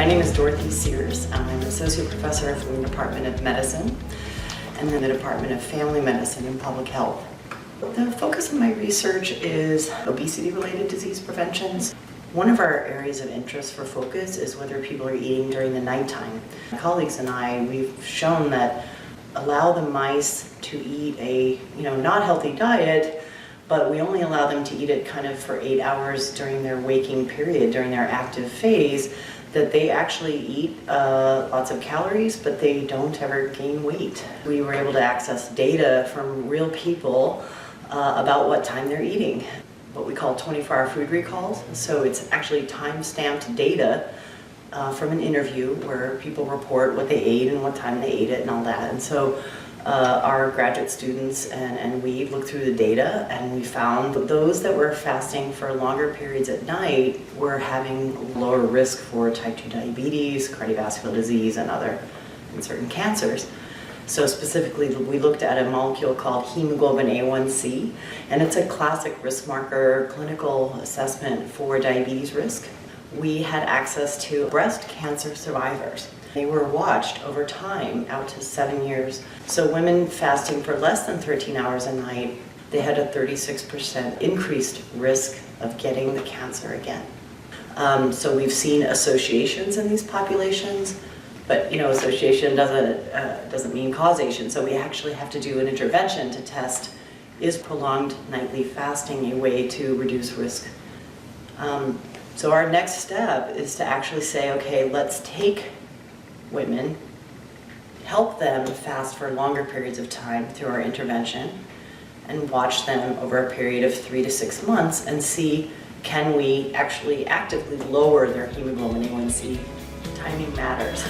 name is Dorothy Sears. I'm an associate professor from the Department of Medicine and then the Department of Family Medicine and Public Health. The focus of my research is obesity-related disease preventions. One of our areas of interest for focus is whether people are eating during the nighttime. My colleagues and I, we've shown that allow the mice to eat a not healthy diet, but we only allow them to eat it kind of for 8 hours during their waking period, during their active phase, that they actually eat lots of calories, but they don't ever gain weight. We were able to access data from real people about what time they're eating, what we call 24-hour food recalls. So it's actually time-stamped data from an interview where people report what they ate and what time they ate it and all that. And so our graduate students and we looked through the data, and we found that those that were fasting for longer periods at night were having lower risk for type 2 diabetes, cardiovascular disease, and certain cancers. So specifically, we looked at a molecule called hemoglobin A1C, and it's a classic risk marker clinical assessment for diabetes risk. We had access to breast cancer survivors. They were watched over time out to 7 years. So women fasting for less than 13 hours a night, they had a 36% increased risk of getting the cancer again. So we've seen associations in these populations, but association doesn't mean causation. So we actually have to do an intervention to test, is prolonged nightly fasting a way to reduce risk? So our next step is to actually say, okay, let's take women, help them fast for longer periods of time through our intervention, and watch them over a period of 3 to 6 months and see, can we actually actively lower their hemoglobin A1C? Timing matters.